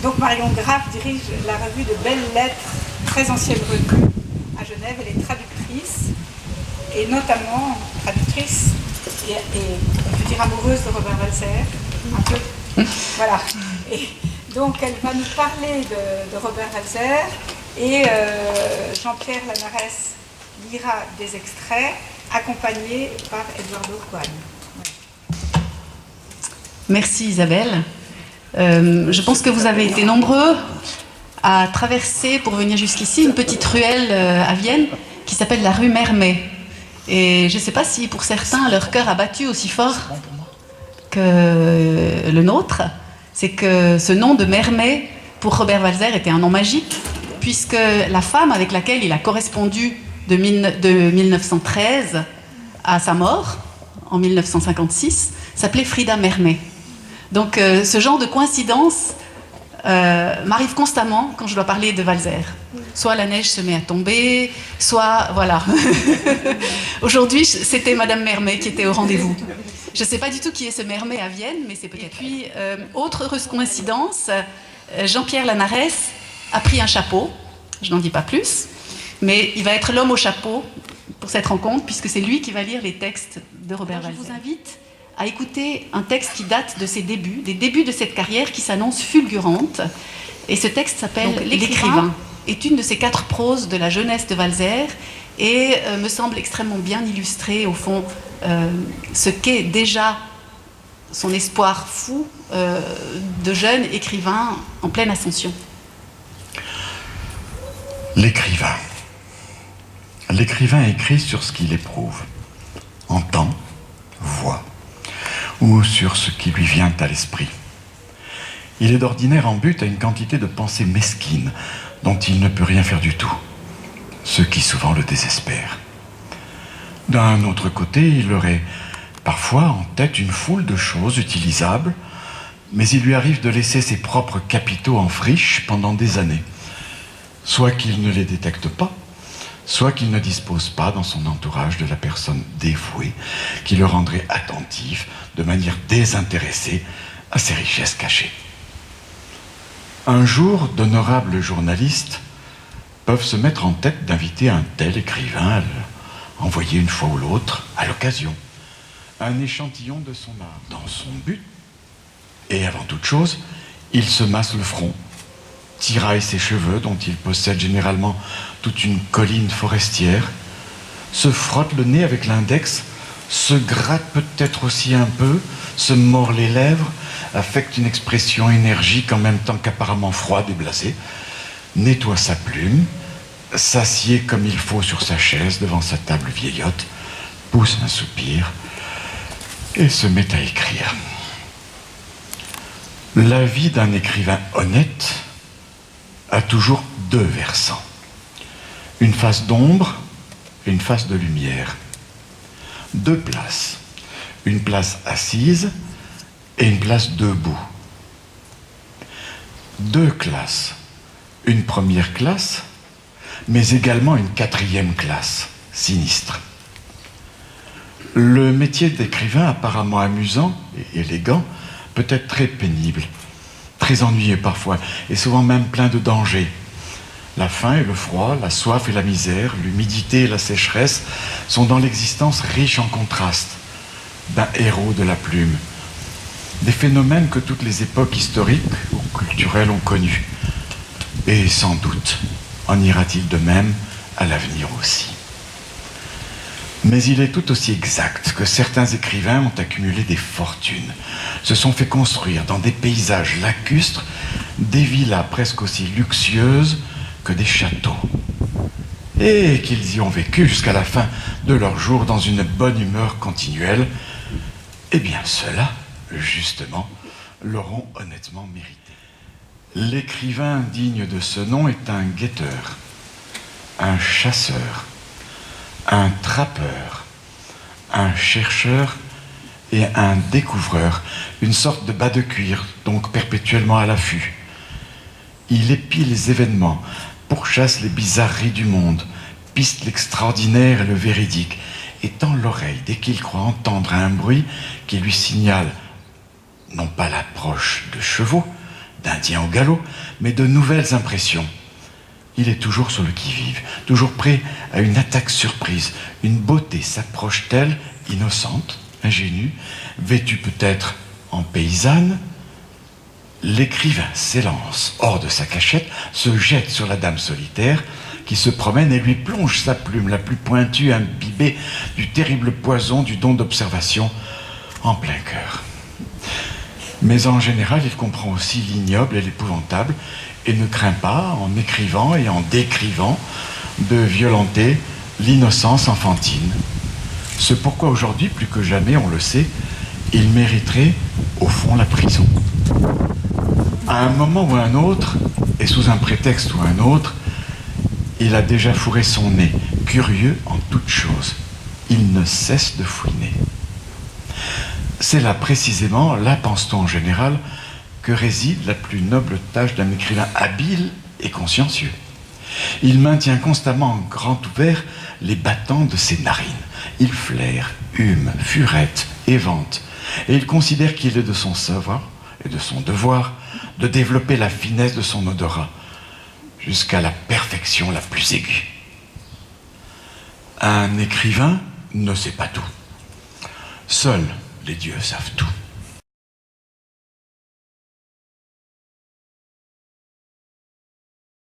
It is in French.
Donc Marion Graff dirige la revue de Belles Lettres, très ancienne revue à Genève. Elle est traductrice, et notamment traductrice et on peut dire amoureuse de Robert Walser, un peu. Voilà. Et donc elle va nous parler de Robert Walser, et Jean-Pierre Lanarès lira des extraits, accompagné par Eduardo Cohen. Ouais. Merci Isabelle. Je pense que vous avez été nombreux à traverser pour venir jusqu'ici une petite ruelle à Vienne qui s'appelle la rue Mermet. Et je ne sais pas si pour certains leur cœur a battu aussi fort que le nôtre. C'est que ce nom de Mermet pour Robert Walser était un nom magique, puisque la femme avec laquelle il a correspondu de 1913 à sa mort en 1956 s'appelait Frida Mermet. Donc ce genre de coïncidence m'arrive constamment quand je dois parler de Walser. Soit la neige se met à tomber, soit voilà. Aujourd'hui, c'était Madame Mermet qui était au rendez-vous. Je ne sais pas du tout qui est ce Mermet à Vienne, mais c'est peut-être. Et puis, autre heureuse coïncidence, Jean-Pierre Lanarès a pris un chapeau, je n'en dis pas plus, mais il va être l'homme au chapeau pour cette rencontre, puisque c'est lui qui va lire les textes de Robert Walser. Je vous invite à écouter un texte qui date de ses débuts, des débuts de cette carrière qui s'annonce fulgurante. Et ce texte s'appelle « L'écrivain », est une de ces 4 proses de la jeunesse de Walser et me semble extrêmement bien illustrer, au fond, ce qu'est déjà son espoir fou de jeune écrivain en pleine ascension. L'écrivain. L'écrivain écrit sur ce qu'il éprouve, entend, voit, ou sur ce qui lui vient à l'esprit. Il est d'ordinaire en butte à une quantité de pensées mesquines dont il ne peut rien faire du tout, ce qui souvent le désespère. D'un autre côté, il aurait parfois en tête une foule de choses utilisables, mais il lui arrive de laisser ses propres capitaux en friche pendant des années, soit qu'il ne les détecte pas, soit qu'il ne dispose pas dans son entourage de la personne dévouée qui le rendrait attentif de manière désintéressée à ses richesses cachées. Un jour, d'honorables journalistes peuvent se mettre en tête d'inviter un tel écrivain à envoyer une fois ou l'autre, à l'occasion, un échantillon de son art dans son but. Et avant toute chose, il se masse le front, tiraille ses cheveux dont il possède généralement toute une colline forestière, se frotte le nez avec l'index, se gratte peut-être aussi un peu, se mord les lèvres, affecte une expression énergique en même temps qu'apparemment froide et blasée, nettoie sa plume, s'assied comme il faut sur sa chaise devant sa table vieillotte, pousse un soupir et se met à écrire. La vie d'un écrivain honnête a toujours 2 versants. Une face d'ombre et une face de lumière. 2 places. Une place assise et une place debout. 2 classes. Une première classe, mais également une 4e classe, sinistre. Le métier d'écrivain, apparemment amusant et élégant, peut être très pénible, très ennuyeux parfois, et souvent même plein de dangers. La faim et le froid, la soif et la misère, l'humidité et la sécheresse sont dans l'existence riches en contrastes d'un héros de la plume. Des phénomènes que toutes les époques historiques ou culturelles ont connus. Et sans doute en ira-t-il de même à l'avenir aussi. Mais il est tout aussi exact que certains écrivains ont accumulé des fortunes, se sont fait construire dans des paysages lacustres des villas presque aussi luxueuses que des châteaux, et qu'ils y ont vécu jusqu'à la fin de leur jour dans une bonne humeur continuelle. Eh bien ceux-là, justement, l'auront honnêtement mérité. L'écrivain digne de ce nom est un guetteur, un chasseur, un trappeur, un chercheur et un découvreur, une sorte de bas de cuir, donc perpétuellement à l'affût. Il épie les événements, pourchasse les bizarreries du monde, piste l'extraordinaire et le véridique, et tend l'oreille dès qu'il croit entendre un bruit qui lui signale non pas l'approche de chevaux, d'Indien au galop, mais de nouvelles impressions. Il est toujours sur le qui-vive, toujours prêt à une attaque surprise. Une beauté s'approche-t-elle, innocente, ingénue, vêtue peut-être en paysanne? L'écrivain s'élance hors de sa cachette, se jette sur la dame solitaire qui se promène et lui plonge sa plume la plus pointue, imbibée du terrible poison du don d'observation, en plein cœur. Mais en général, il comprend aussi l'ignoble et l'épouvantable et ne craint pas, en écrivant et en décrivant, de violenter l'innocence enfantine. Ce pourquoi aujourd'hui, plus que jamais, on le sait, il mériterait, au fond, la prison. À un moment ou un autre, et sous un prétexte ou un autre, il a déjà fourré son nez, curieux en toutes choses. Il ne cesse de fouiner. C'est là précisément, là pense-t-on en général, que réside la plus noble tâche d'un écrivain habile et consciencieux. Il maintient constamment grand ouvert les battants de ses narines. Il flaire, hume, furette, évente, et il considère qu'il est de son savoir et de son devoir de développer la finesse de son odorat jusqu'à la perfection la plus aiguë. Un écrivain ne sait pas tout. Seuls les dieux savent tout.